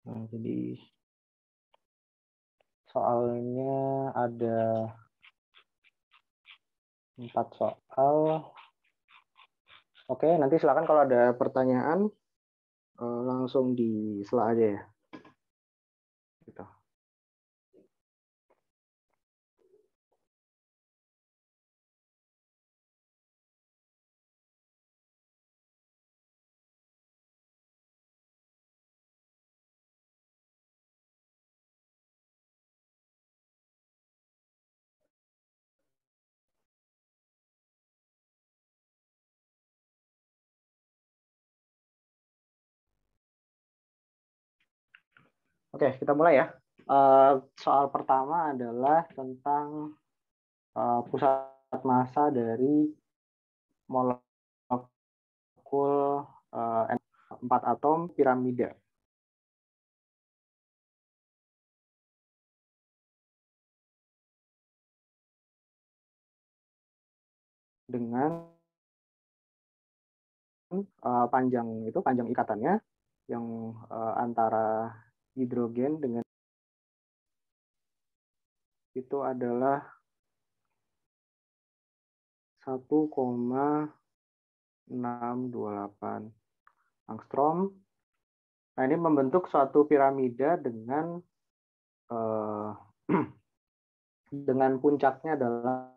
Nah, jadi soalnya ada 4 soal. Oke, nanti silakan kalau ada pertanyaan langsung di sela aja ya. Gitu. Oke, kita mulai ya. Soal pertama adalah tentang pusat massa dari molekul 4 atom piramida. Dengan panjang ikatannya yang antara hidrogen dengan itu adalah 1,628 angstrom. Nah, ini membentuk suatu piramida dengan dengan puncaknya adalah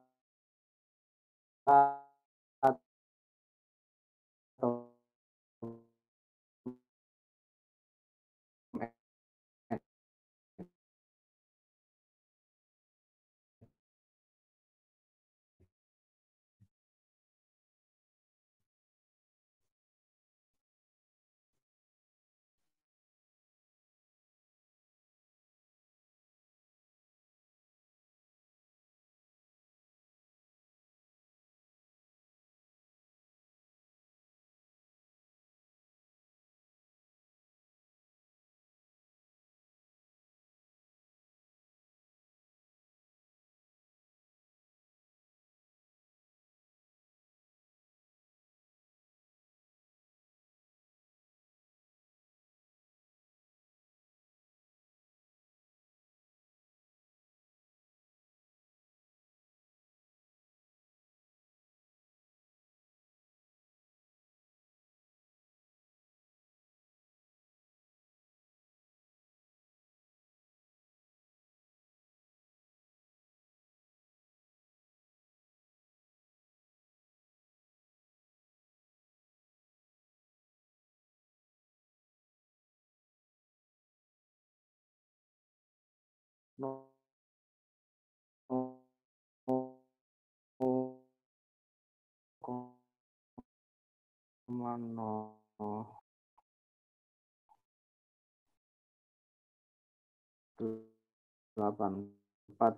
empat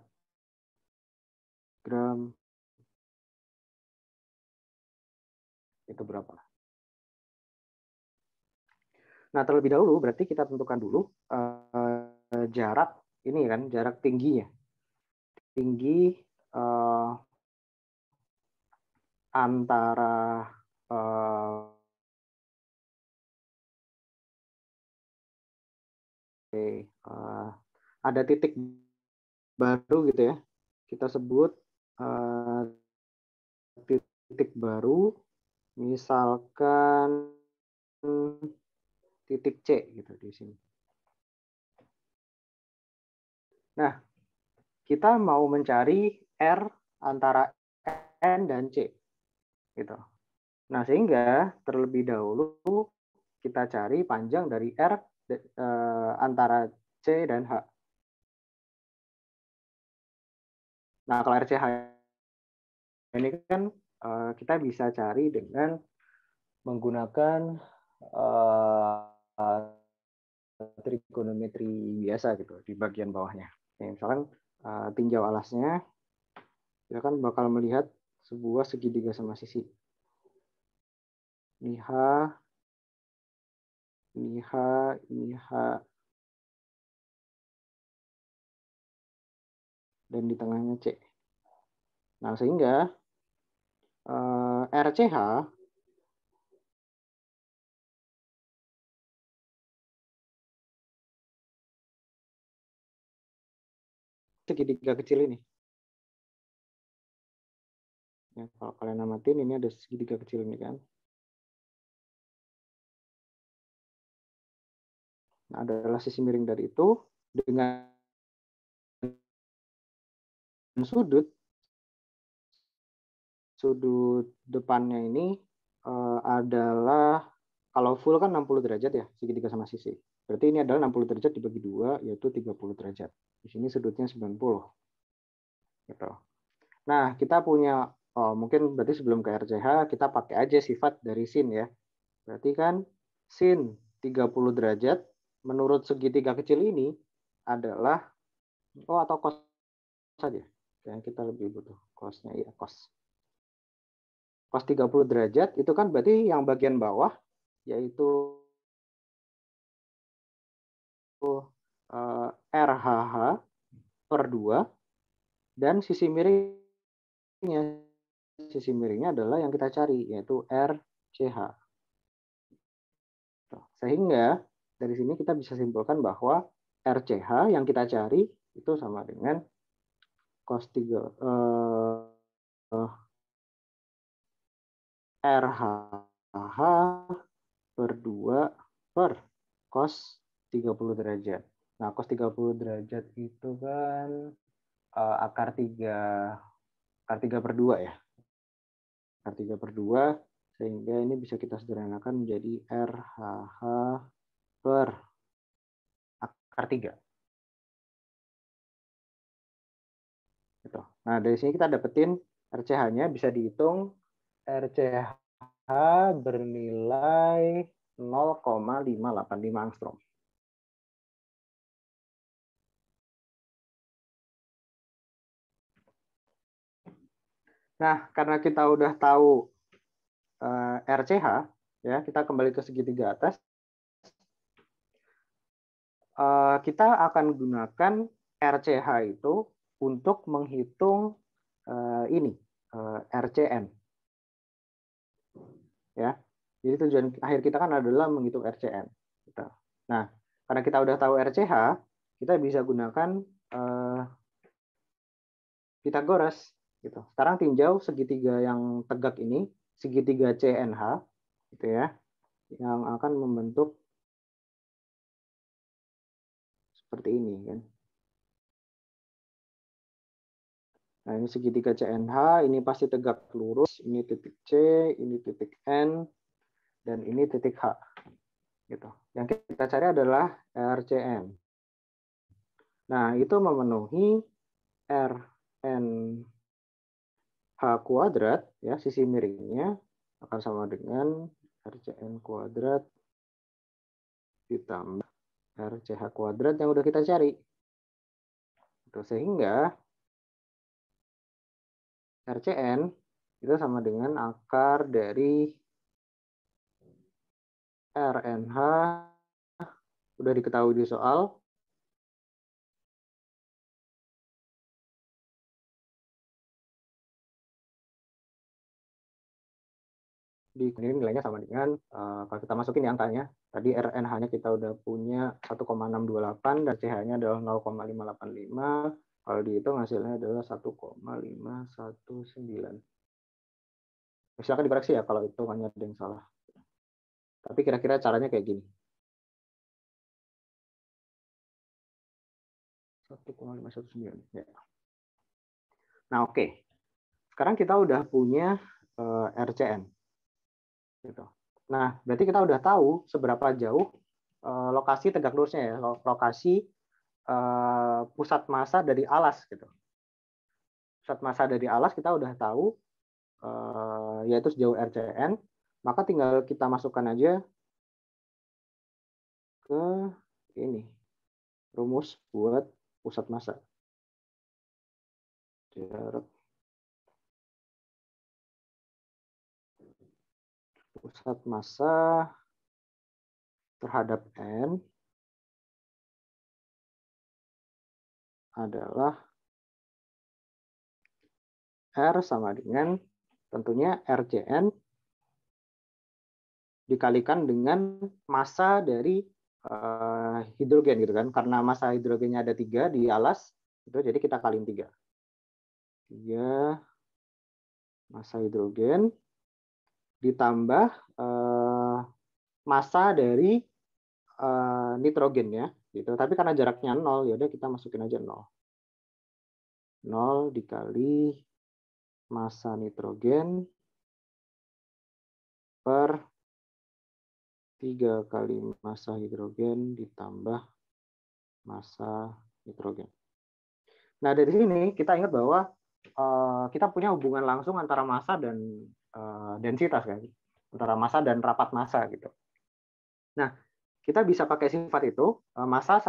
gram itu berapa? Nah, terlebih dahulu berarti kita tentukan dulu jarak ini kan, jarak tingginya. Tinggi antara ada titik baru gitu ya. Kita sebut titik baru, misalkan titik C gitu di sini. Nah, kita mau mencari R antara N dan C gitu. Nah, sehingga terlebih dahulu kita cari panjang dari R antara C dan H. Nah, kalau RCH ini kan kita bisa cari dengan menggunakan trigonometri biasa gitu di bagian bawahnya. Nah, misalkan tinjau alasnya, kita kan bakal melihat sebuah segitiga sama sisi. Ini H, ini H, ini H, dan di tengahnya C. Nah, sehingga RCH segitiga kecil ini. Ya, kalau kalian amatin, ini ada segitiga kecil ini kan. Nah, adalah sisi miring dari itu dengan sudut depannya ini adalah, kalau full kan 60 derajat ya, segitiga sama sisi. Berarti ini adalah 60 derajat dibagi 2, yaitu 30 derajat. Di sini sudutnya 90. Gitu. Nah, kita punya, mungkin berarti sebelum ke RCH, kita pakai aja sifat dari sin ya. Berarti kan sin 30 derajat, menurut segitiga kecil ini adalah, atau cos saja. Yang kita lebih butuh cosnya, ya cos. Cos 30 derajat, itu kan berarti yang bagian bawah, yaitu RHH per 2, dan sisi miringnya adalah yang kita cari, yaitu RCH. Sehingga dari sini kita bisa simpulkan bahwa RCH yang kita cari itu sama dengan cos 3 RHH per 2 per cos 30 derajat. Nah, cos 30 derajat itu kan akar 3 per 2 ya. Akar 3 per 2, sehingga ini bisa kita sederhanakan menjadi RHH per akar 3. Gitu. Nah, dari sini kita dapetin RCH-nya, bisa dihitung RCH bernilai 0,585 angstrom. Nah, karena kita udah tahu RCH, ya, kita kembali ke segitiga atas. Kita akan gunakan RCH itu untuk menghitung RCN. Ya, jadi tujuan akhir kita kan adalah menghitung RCN. Nah, karena kita udah tahu RCH, kita bisa gunakan Pythagoras. Gitu. Sekarang tinjau segitiga yang tegak ini, segitiga CNH, gitu ya, yang akan membentuk seperti ini kan. Nah, ini segitiga CNH, ini pasti tegak lurus, ini titik C, ini titik N, dan ini titik H. Gitu. Yang kita cari adalah RCN. Nah, itu memenuhi RNH kuadrat, ya, sisi miringnya akan sama dengan RCN kuadrat ditambah RCH kuadrat yang udah kita cari. Sehingga RCN itu sama dengan akar dari RNH, udah diketahui di soal, di ini nilainya sama dengan, kalau kita masukin ya angkanya, tadi RNH-nya kita udah punya 1,628 dan CH-nya adalah 0,585, kalau dihitung hasilnya adalah 1,519. Misalkan dikoreksi ya kalau hitungannya ada yang salah. Tapi kira-kira caranya kayak gini. 1,519. Ya. Nah, oke. Sekarang kita udah punya RCN. Gitu. Nah, berarti kita udah tahu seberapa jauh lokasi tegak lurusnya ya, lokasi pusat massa dari alas gitu. Pusat massa dari alas kita udah tahu, yaitu sejauh RCN, maka tinggal kita masukkan aja ke ini rumus buat pusat massa. Jarak pusat massa terhadap N adalah R sama dengan tentunya RCN dikalikan dengan massa dari hidrogen gitu kan. Karena massa hidrogennya ada 3 di alas, Itu jadi kita kaliin 3. 3 massa hidrogen ditambah massa dari nitrogennya gitu. Tapi karena jaraknya 0, ya udah kita masukin aja 0. 0 dikali massa nitrogen per 3 kali massa hidrogen ditambah massa nitrogen. Nah, dari sini kita ingat bahwa kita punya hubungan langsung antara massa dan densitas kan, antara massa dan rapat massa gitu. Nah, kita bisa pakai sifat itu, massa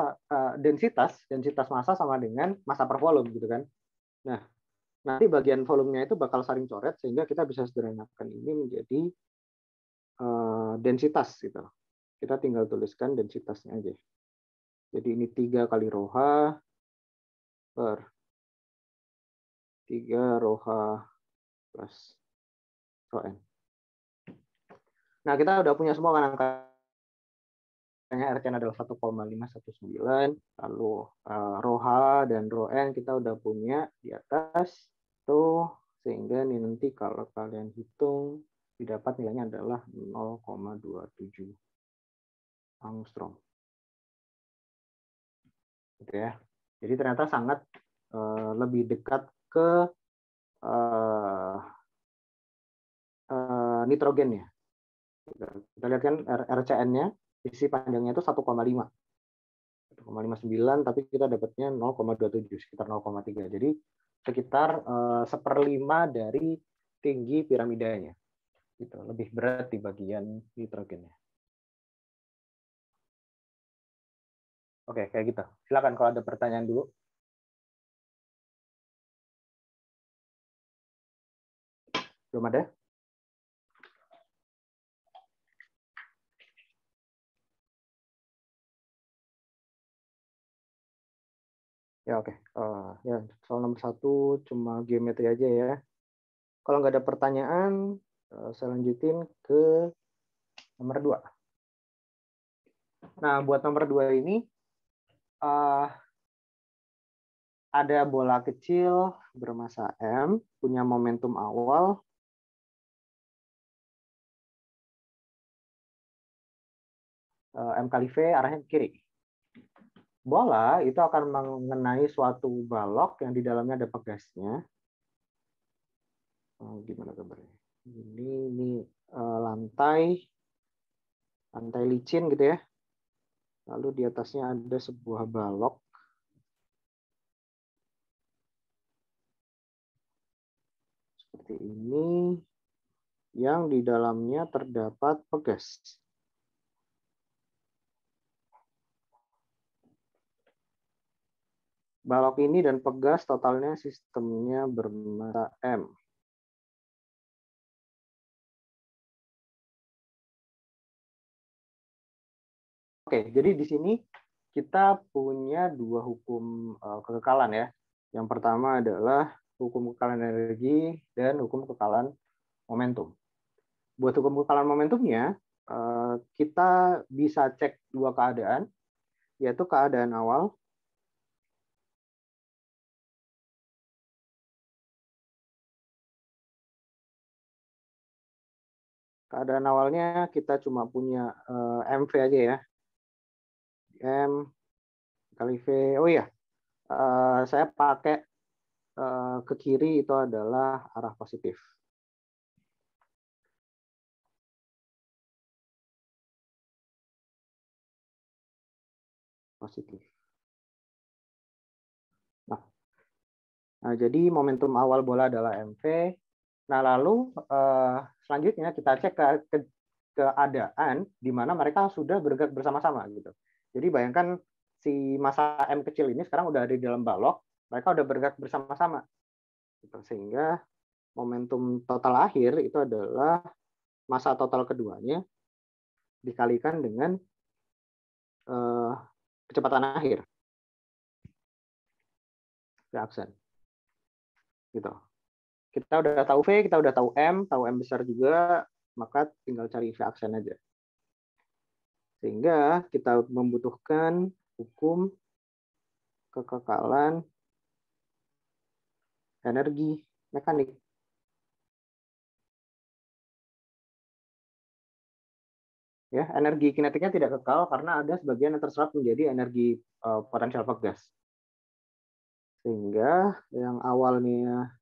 densitas massa sama dengan massa per volume gitu kan. Nah, nanti bagian volumenya itu bakal saling coret sehingga kita bisa sederhanakan ini menjadi densitas gitu. Kita tinggal tuliskan densitasnya aja. Jadi ini 3 kali rho H per 3 rho H plus rho N. Nah, kita udah punya semua kan angkanya. RCN adalah 1,519. Lalu rho H dan rho N kita udah punya di atas. Tuh, sehingga ini nanti kalau kalian hitung, didapat nilainya adalah 0,27 angstrom. Gitu ya. Jadi ternyata sangat lebih dekat ke nitrogen ya. Kita lihat kan RCN-nya, isi panjangnya itu 1,5. 1,59, tapi kita dapatnya 0,27, sekitar 0,3. Jadi sekitar 1/5 dari tinggi piramidanya. Gitu, lebih berat di bagian nitrogennya. Oke, kayak gitu. Silakan kalau ada pertanyaan dulu. Belum ada? Ya oke. Ya soal nomor 1 cuma geometri aja ya. Kalau nggak ada pertanyaan, saya lanjutin ke nomor 2. Nah, buat nomor 2 ini ada bola kecil bermassa M, punya momentum awal M kali V, arahnya ke kiri. Bola itu akan mengenai suatu balok yang di dalamnya ada pegasnya. Gimana gambarnya? Ini lantai licin gitu ya. Lalu di atasnya ada sebuah balok. Seperti ini. Yang di dalamnya terdapat pegas. Balok ini dan pegas totalnya sistemnya bermassa M. Oke, jadi di sini kita punya 2 hukum kekekalan ya. Yang pertama adalah hukum kekekalan energi dan hukum kekekalan momentum. Buat hukum kekekalan momentumnya, kita bisa cek 2 keadaan, yaitu keadaan awal keadaan awalnya kita cuma punya MV aja ya. M kali V. Oh iya, saya pakai ke kiri itu adalah arah positif. Positif. Nah, jadi momentum awal bola adalah MV. Nah, lalu selanjutnya kita cek ke keadaan di mana mereka sudah bergerak bersama-sama gitu. Jadi bayangkan si massa M kecil ini sekarang udah ada di dalam balok, mereka udah bergerak bersama-sama. Gitu. Sehingga momentum total akhir itu adalah massa total keduanya dikalikan dengan kecepatan akhir. Reaksen. Gitu. Kita udah tahu V, kita udah tahu M besar juga, maka tinggal cari V aksen aja. Sehingga kita membutuhkan hukum kekekalan energi mekanik. Ya, energi kinetiknya tidak kekal karena ada sebagian yang terserap menjadi energi potensial pegas. Sehingga yang awalnya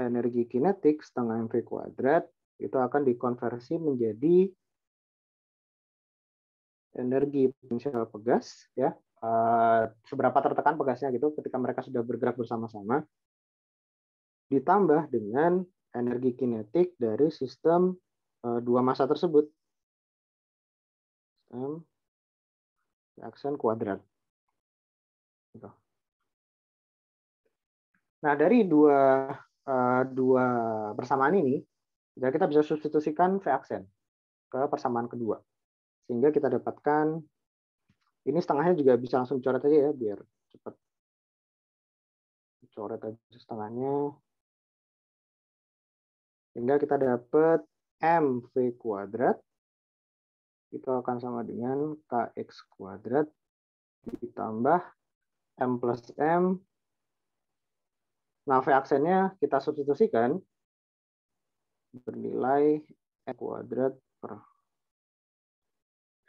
energi kinetik setengah mv kuadrat itu akan dikonversi menjadi energi potensial pegas, ya, seberapa tertekan pegasnya gitu ketika mereka sudah bergerak bersama-sama, ditambah dengan energi kinetik dari sistem dua massa tersebut, sistem reaction kuadrat. Gitu. Nah, dari dua persamaan ini, kita bisa substitusikan V aksen ke persamaan kedua. Sehingga kita dapatkan, ini setengahnya juga bisa langsung dicoret aja ya, biar cepat. Coret aja setengahnya. Sehingga kita dapat mv kuadrat, itu akan sama dengan kx kuadrat ditambah m plus m. Nah, V aksennya kita substitusikan bernilai m kuadrat per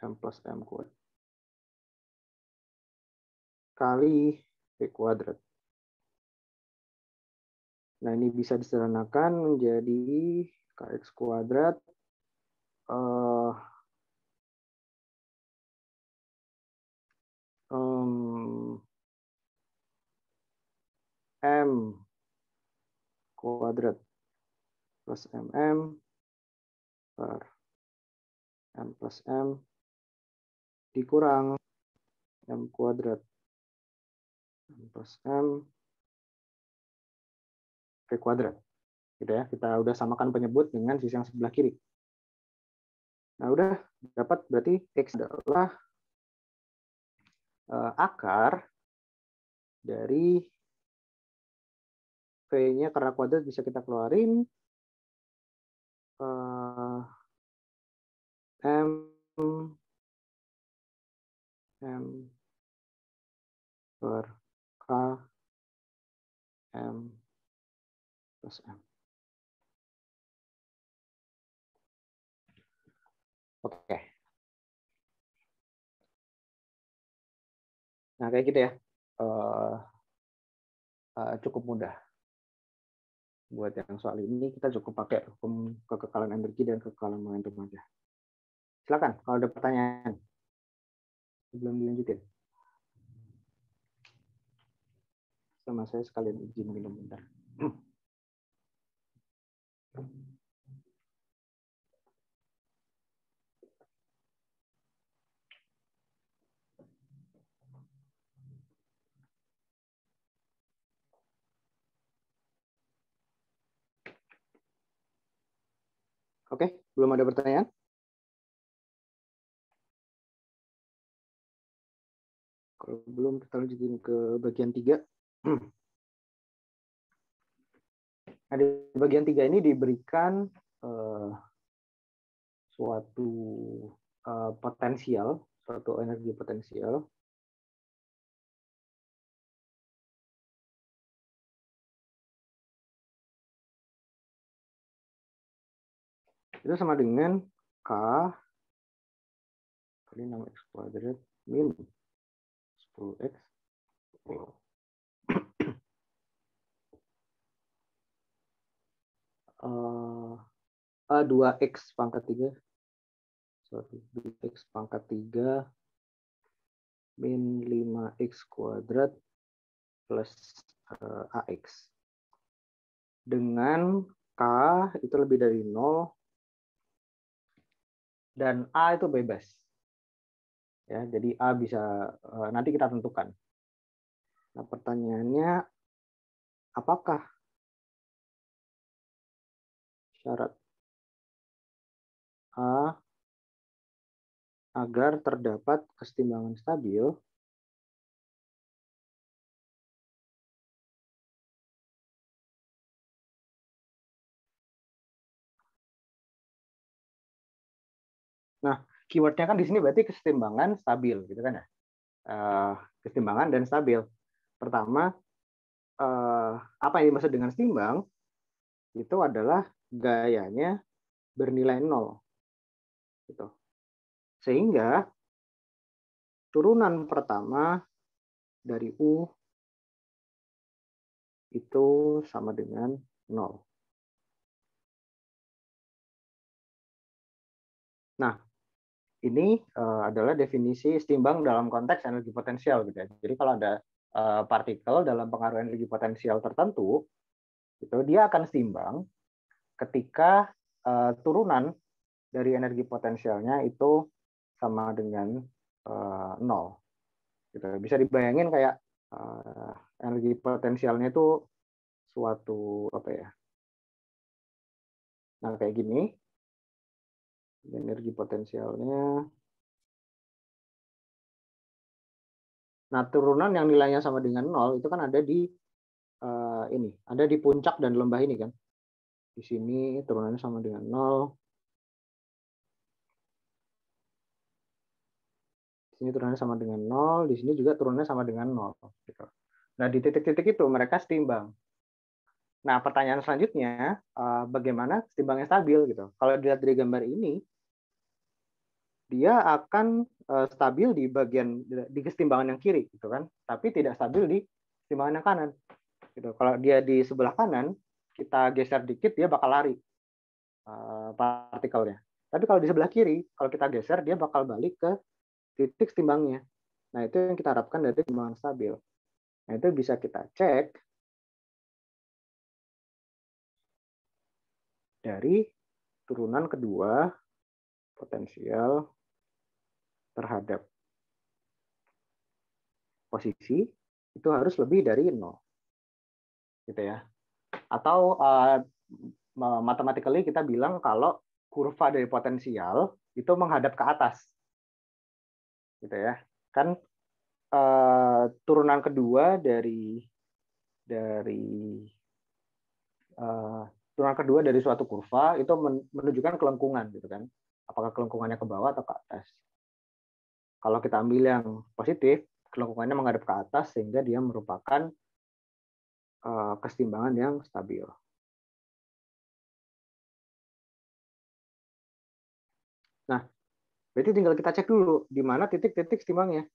m plus m kuadrat kali V kuadrat. Nah, ini bisa disederhanakan menjadi kx kuadrat m kuadrat plus mm per m plus m dikurang m kuadrat m plus m v kuadrat. Gitu ya, kita udah samakan penyebut dengan sisi yang sebelah kiri. Nah, udah dapat berarti X adalah akar dari V-nya karena kuadrat bisa kita keluarin M per K M plus M. Oke. Nah, kayak gitu ya. Cukup mudah. Buat yang soal ini, kita cukup pakai hukum kekekalan energi dan kekekalan momentum aja. Silakan, kalau ada pertanyaan. Sebelum dilanjutin. Sama saya sekalian izin minum bentar. Oke, belum ada pertanyaan? Kalau belum, kita lanjutin ke bagian 3. Nah, di bagian 3 ini diberikan suatu potensial, suatu energi potensial. Itu sama dengan K kali 6x kuadrat min 10x 2x pangkat 3. 2x pangkat 3 min 5x kuadrat plus AX. Dengan K itu lebih dari 0 dan A itu bebas. Ya, jadi A bisa nanti kita tentukan. Nah, pertanyaannya, apakah syarat A agar terdapat kesetimbangan stabil Nah, keywordnya kan di sini berarti kesetimbangan stabil, gitu kan ya? Kesetimbangan dan stabil. Pertama, apa yang dimaksud dengan setimbang itu adalah gayanya bernilai 0 gitu. Sehingga turunan pertama dari U itu sama dengan 0. Nah, ini adalah definisi setimbang dalam konteks energi potensial gitu ya. Jadi kalau ada partikel dalam pengaruh energi potensial tertentu, itu dia akan setimbang ketika turunan dari energi potensialnya itu sama dengan 0. Gitu. Bisa dibayangin kayak energi potensialnya itu suatu apa ya? Nah kayak gini, energi potensialnya. Nah turunan yang nilainya sama dengan 0 itu kan ada di ini, ada di puncak dan lembah ini kan. Di sini turunannya sama dengan 0. Di sini turunannya sama dengan 0, di sini juga turunannya sama dengan 0 gitu. Nah, di titik-titik itu mereka setimbang. Nah, pertanyaan selanjutnya, bagaimana setimbangnya stabil gitu. Kalau dilihat dari gambar ini, dia akan stabil di bagian di kesetimbangan yang kiri gitu kan, tapi tidak stabil di kesetimbangan yang kanan. Gitu. Kalau dia di sebelah kanan, kita geser dikit dia bakal lari partikelnya. Tapi kalau di sebelah kiri, kalau kita geser dia bakal balik ke titik setimbangnya. Nah, itu yang kita harapkan dari kesetimbangan stabil. Nah, itu bisa kita cek dari turunan kedua potensial terhadap posisi itu harus lebih dari 0. Gitu ya. Atau mathematically kita bilang kalau kurva dari potensial itu menghadap ke atas. Gitu ya. Kan turunan kedua dari turunan kedua dari suatu kurva itu menunjukkan kelengkungan gitu kan. Apakah kelengkungannya ke bawah atau ke atas. Kalau kita ambil yang positif, kelengkungannya menghadap ke atas sehingga dia merupakan kesetimbangan yang stabil. Nah, berarti tinggal kita cek dulu di mana titik-titik setimbangnya.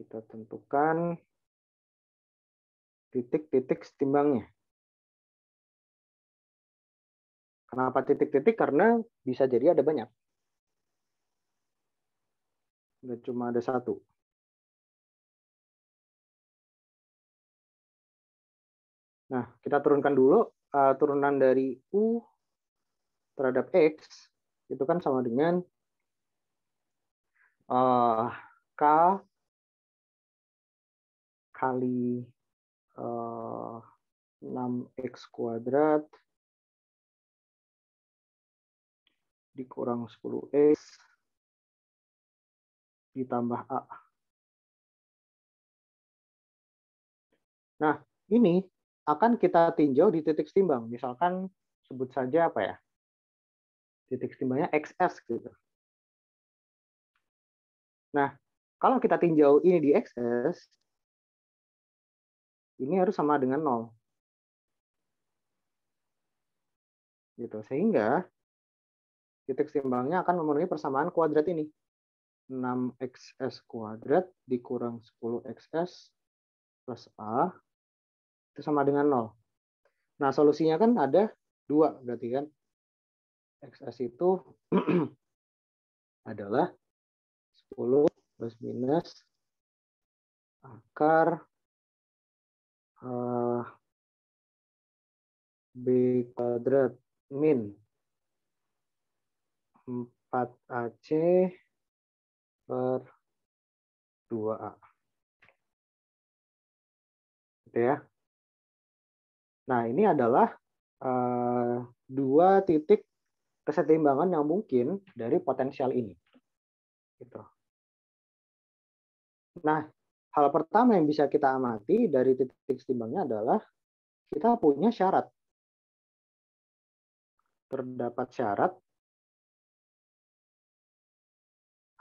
Kita tentukan titik-titik setimbangnya. Kenapa titik-titik? Karena bisa jadi ada banyak. Nggak cuma ada satu. Nah, kita turunkan dulu turunan dari U terhadap X itu kan sama dengan K kali 6X kuadrat dikurang 10X ditambah A. Nah, ini akan kita tinjau di titik setimbang. Misalkan sebut saja apa ya? Titik setimbangnya XS gitu. Nah, kalau kita tinjau ini di XS, ini harus sama dengan 0. Gitu. Sehingga titik setimbangnya akan memenuhi persamaan kuadrat ini. 6XS kuadrat dikurang 10XS plus A itu sama dengan 0. Nah, solusinya kan ada 2 berarti kan. XS itu adalah 10 plus minus akar B kuadrat min 4AC per 2A. Gitu ya. Nah, ini adalah dua titik kesetimbangan yang mungkin dari potensial ini. Gitu. Nah, hal pertama yang bisa kita amati dari titik setimbangnya adalah kita punya syarat. Terdapat syarat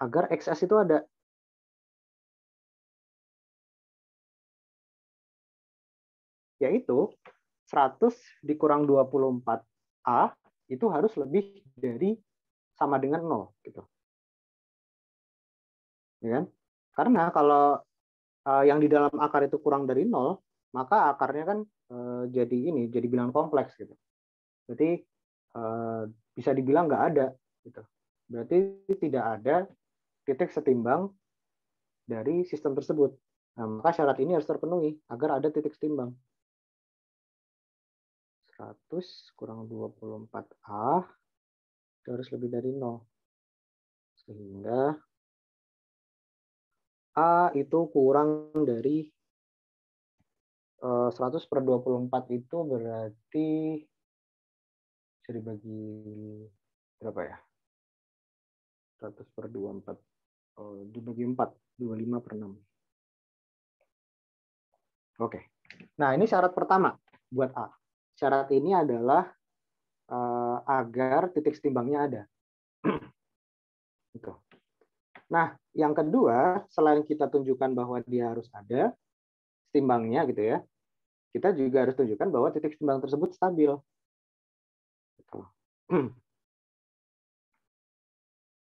agar XS itu ada. yaitu 100 dikurang 24A itu harus lebih dari sama dengan 0 gitu. Ya kan? Karena kalau yang di dalam akar itu kurang dari 0, maka akarnya kan jadi bilangan kompleks gitu. Berarti bisa dibilang nggak ada gitu. Berarti tidak ada titik setimbang dari sistem tersebut. Nah, maka syarat ini harus terpenuhi agar ada titik setimbang. 100 kurang 24A itu harus lebih dari 0. Sehingga A itu kurang dari 100 per 24 itu berarti bisa dibagi berapa ya? 100 per 24. Dibagi 4. 25 per 6. Oke. Nah, ini syarat pertama buat A. Syarat ini adalah agar titik setimbangnya ada. Gitu. Nah, yang kedua, selain kita tunjukkan bahwa dia harus ada setimbangnya gitu ya, kita juga harus tunjukkan bahwa titik setimbang tersebut stabil. Gitu.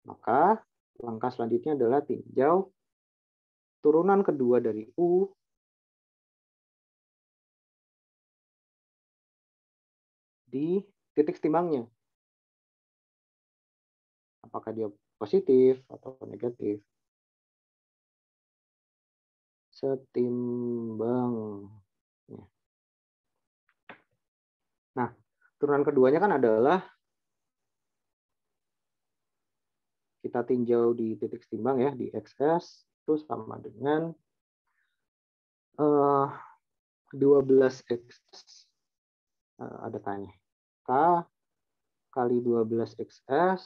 Maka langkah selanjutnya adalah tinjau turunan kedua dari U di titik setimbangnya. Apakah dia positif atau negatif? Setimbang. Nah, turunan keduanya kan adalah kita tinjau di titik setimbang ya, di XS itu sama dengan 12XS. Ada tanya. K kali 12XS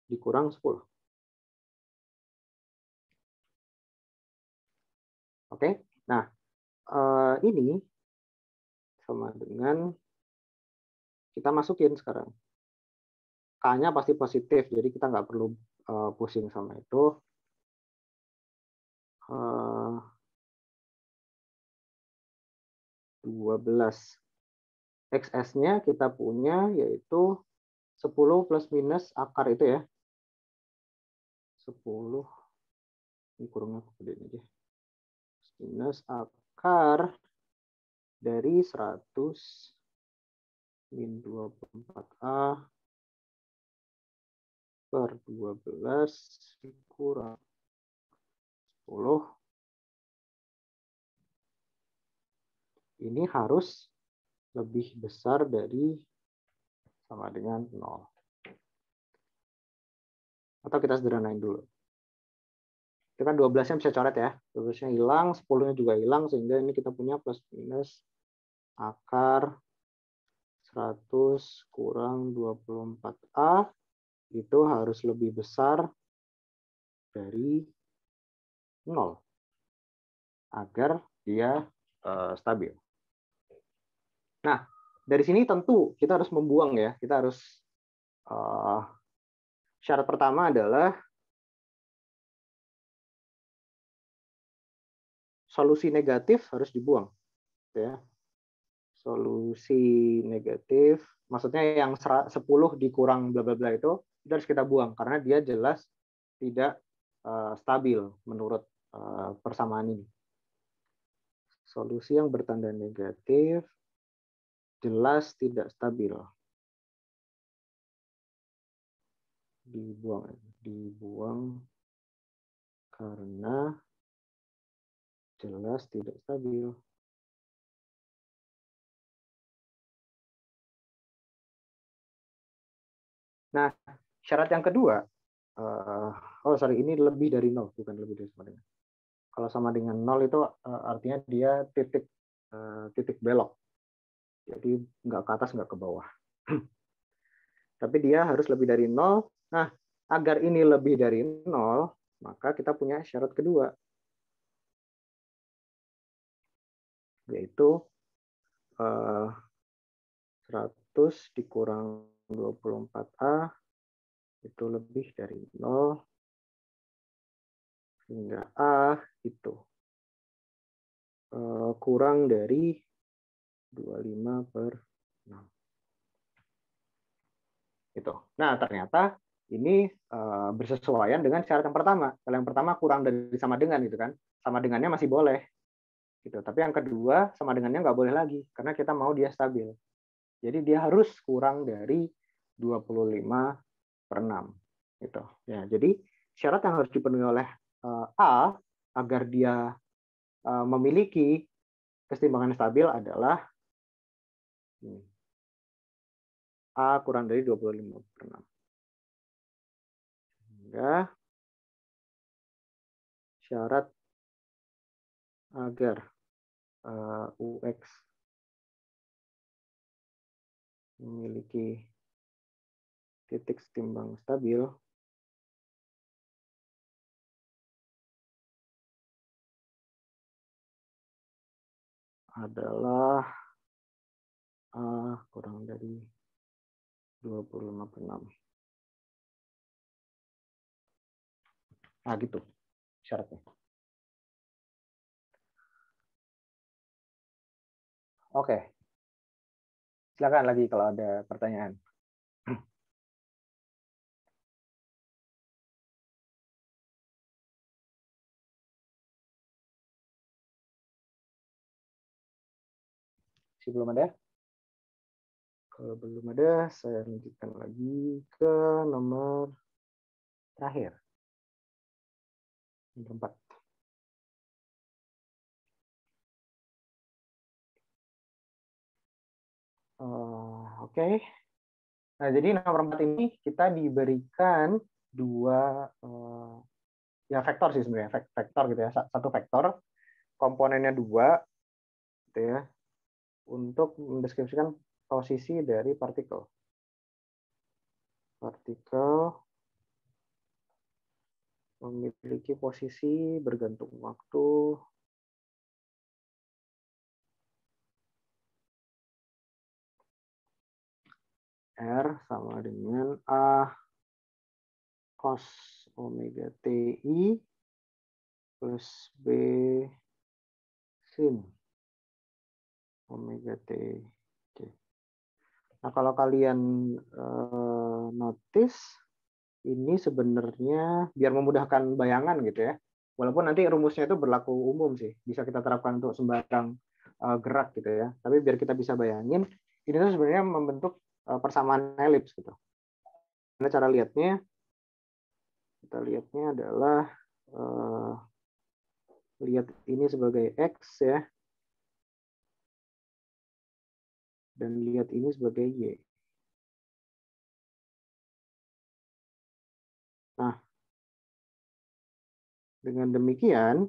dikurang 10. Oke, nah ini sama dengan kita masukin sekarang. K-nya pasti positif, jadi kita nggak perlu pusing sama itu. 12 XS-nya kita punya yaitu 10 plus minus akar itu ya. 10 ini kurangnya aku gedein aja. Minus akar dari 100 min 24A per 12 kurang 10. Ini harus lebih besar dari sama dengan 0. Atau kita sederhanain dulu. Itu kan 12-nya bisa coret ya. 12-nya hilang, 10-nya juga hilang, sehingga ini kita punya plus minus akar 100 kurang 24A itu harus lebih besar dari 0 agar dia stabil. Nah, dari sini tentu kita harus membuang ya. Kita harus syarat pertama adalah solusi negatif harus dibuang. Ya. Solusi negatif, maksudnya yang 10 dikurang bla bla bla itu harus kita buang karena dia jelas tidak stabil menurut persamaan ini. Solusi yang bertanda negatif jelas tidak stabil. Dibuang karena jelas tidak stabil. Nah, syarat yang kedua, ini lebih dari 0, bukan lebih dari sama dengan. Kalau sama dengan 0 itu artinya dia titik belok. Jadi nggak ke atas, nggak ke bawah. Tapi dia harus lebih dari 0. Nah, agar ini lebih dari 0, maka kita punya syarat kedua. Yaitu 100 dikurang 24A itu lebih dari 0. Sehingga A itu kurang dari 25/6. Gitu. Nah, ternyata ini bersesuaian dengan syarat yang pertama. Kalau yang pertama kurang dari sama dengan gitu kan. Sama dengannya masih boleh. Gitu. Tapi yang kedua sama dengannya nggak boleh lagi karena kita mau dia stabil. Jadi dia harus kurang dari 25/6. Gitu. Ya, jadi syarat yang harus dipenuhi oleh A agar dia memiliki kesetimbangan stabil adalah A kurang dari 25/6. Sehingga syarat agar UX memiliki titik setimbang stabil adalah A kurang dari 25/6. Nah, gitu syaratnya. Oke. Silakan lagi kalau ada pertanyaan. Belum ada? Kalau belum ada, saya lanjutkan lagi ke nomor terakhir. Nomor 4. Oke. Nah, jadi nomor 4 ini kita diberikan dua ya vektor sih sebenarnya, vektor gitu ya. Satu vektor, komponennya 2 gitu ya, untuk mendeskripsikan posisi dari partikel. Partikel memiliki posisi bergantung waktu R sama dengan A cos omega TI plus B sin omega T. Oke. Nah, kalau kalian notice, ini sebenarnya biar memudahkan bayangan gitu ya. Walaupun nanti rumusnya itu berlaku umum sih, bisa kita terapkan untuk sembarang gerak gitu ya. Tapi biar kita bisa bayangin, ini tuh sebenarnya membentuk persamaan elips gitu. Nah, cara lihatnya, kita lihatnya adalah lihat ini sebagai X ya, dan lihat ini sebagai Y. Nah, dengan demikian,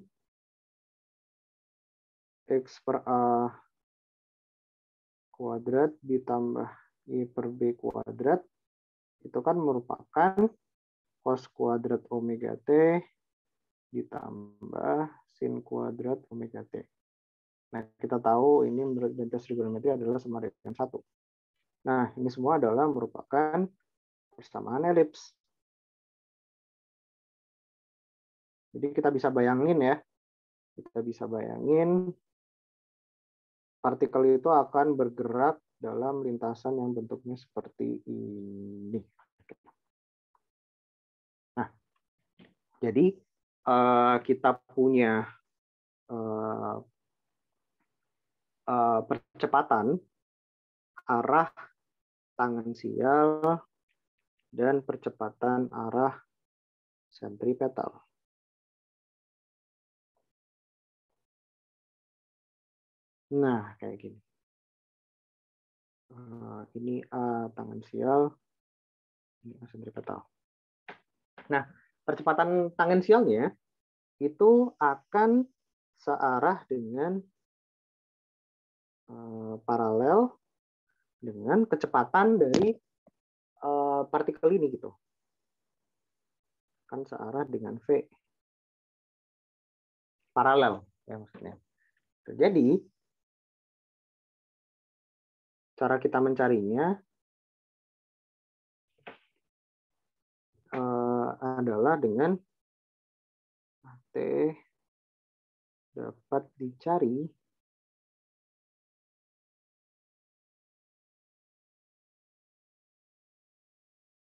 X per A kuadrat ditambah Y per B kuadrat, itu kan merupakan cos kuadrat omega T ditambah sin kuadrat omega T. Nah, kita tahu ini menurut identitas trigonometri adalah sama dengan 1. Nah, ini semua adalah merupakan persamaan elips. Jadi kita bisa bayangin ya, kita bisa bayangin partikel itu akan bergerak dalam lintasan yang bentuknya seperti ini. Nah, jadi kita punya percepatan arah tangensial dan percepatan arah sentripetal. Nah, kayak gini. Ini A tangensial, ini A sentripetal. Nah, percepatan tangensialnya itu akan searah dengan paralel dengan kecepatan dari partikel ini gitu. Kan searah dengan V. Paralel ya maksudnya. Jadi cara kita mencarinya adalah dengan T dapat dicari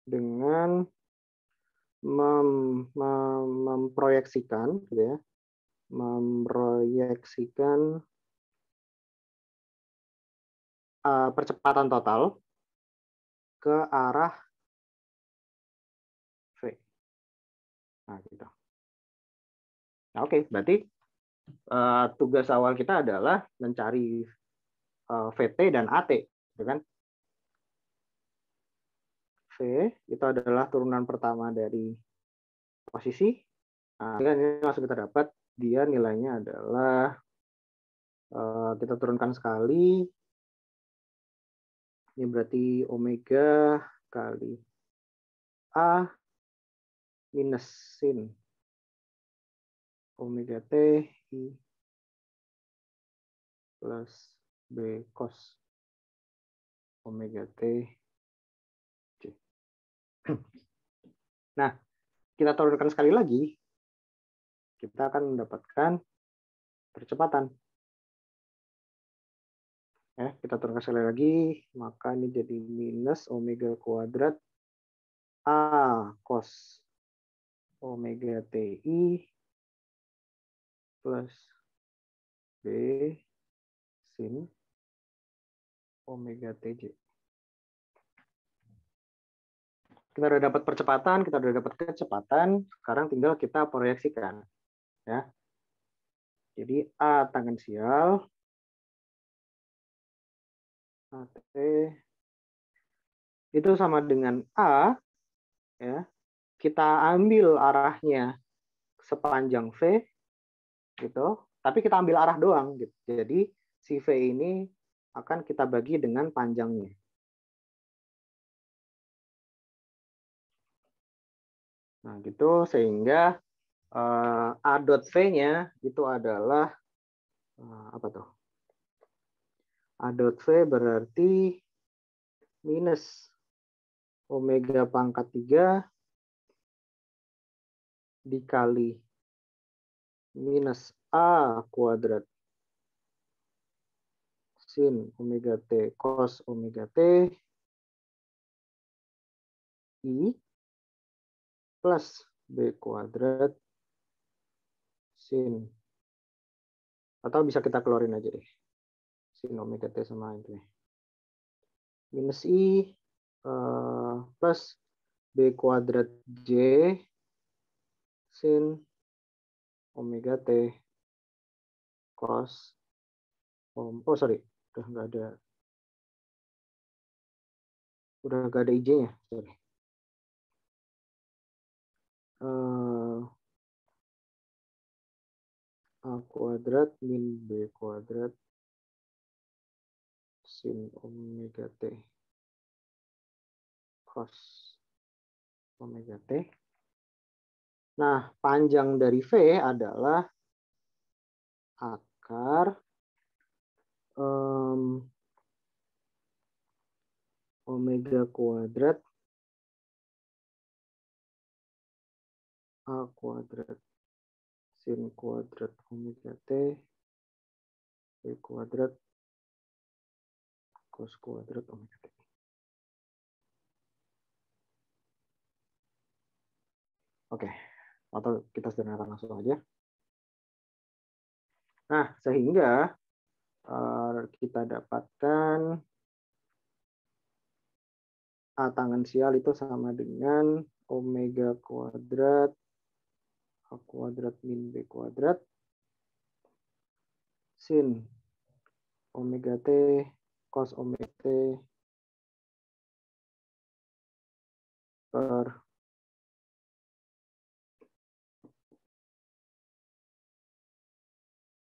dengan memproyeksikan, gitu ya, memproyeksikan percepatan total ke arah V. Nah, gitu. Nah, oke, berarti tugas awal kita adalah mencari VT dan AT, gitu kan? V itu adalah turunan pertama dari posisi. Nah, ini langsung kita dapat dia nilainya adalah kita turunkan sekali. Ini berarti omega kali A minus sin omega T I plus B cos omega T C. Nah, kita turunkan sekali lagi, kita akan mendapatkan percepatan. Ya, kita turunkan sekali lagi, maka ini jadi minus omega kuadrat A cos omega TI plus B sin omega TJ. Kita udah dapat percepatan, kita udah dapat kecepatan, sekarang tinggal kita proyeksikan. Ya. Jadi A tangensial AT itu sama dengan A, ya. Kita ambil arahnya sepanjang V, gitu. Tapi kita ambil arah doang, gitu. Jadi si V ini akan kita bagi dengan panjangnya. Nah, gitu sehingga A dot V-nya itu adalah apa tuh? A dot V berarti minus omega pangkat 3 dikali minus A kuadrat sin omega T cos omega T I plus B kuadrat sin, atau bisa kita keluarin aja deh, sin omega T sama itu minus I plus B kuadrat J sin omega T cos sorry, udah nggak ada I-nya, sorry. A kuadrat min B kuadrat sin omega T cos omega T. Nah, panjang dari V adalah akar omega kuadrat A kuadrat sin kuadrat omega T B kuadrat cos kuadrat omega T. Oke, atau kita sederhanakan langsung aja. Nah, sehingga kita dapatkan A tangensial itu sama dengan omega kuadrat A kuadrat min B kuadrat sin omega T cos omega T per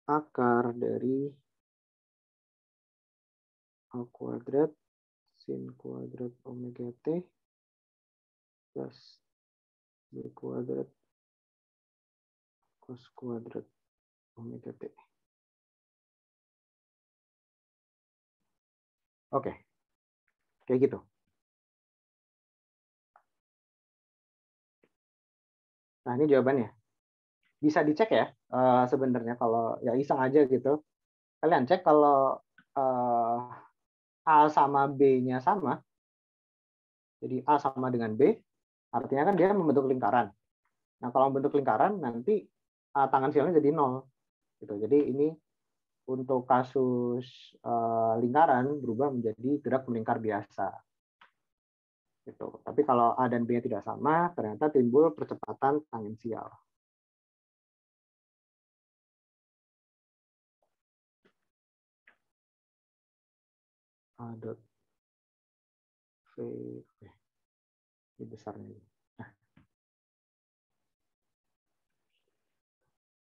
akar dari A kuadrat sin kuadrat omega T plus B kuadrat cos kuadrat omega T. Oke, kayak gitu. Nah, ini jawabannya. bisa dicek ya sebenarnya kalau ya iseng aja gitu. Kalian cek kalau A sama B-nya sama, jadi A sama dengan B, artinya kan dia membentuk lingkaran. Nah, kalau membentuk lingkaran nanti tangan sialnya jadi 0 gitu. Jadi ini untuk kasus lingkaran berubah menjadi gerak melingkar biasa. Gitu. Tapi kalau A dan B tidak sama, ternyata timbul percepatan tangensial. A dot V, ini besarnya. Nah,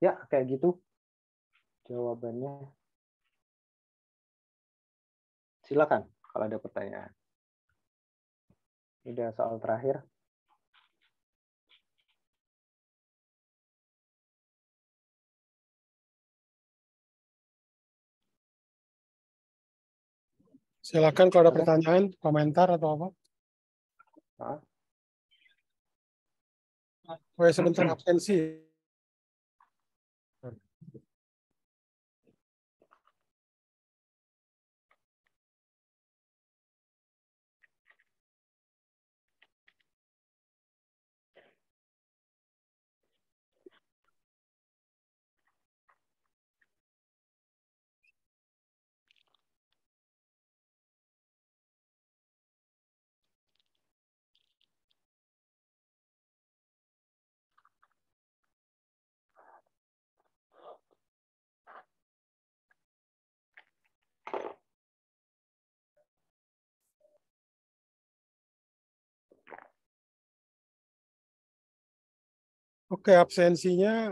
ya kayak gitu jawabannya. Silakan kalau ada pertanyaan. Ini soal terakhir. Silakan kalau ada pertanyaan, komentar atau apa. Oh ya, sebentar absensi. Oke, absensinya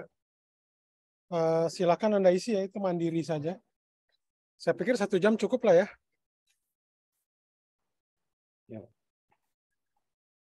silakan Anda isi ya, itu mandiri saja. Saya pikir 1 jam cukup lah ya.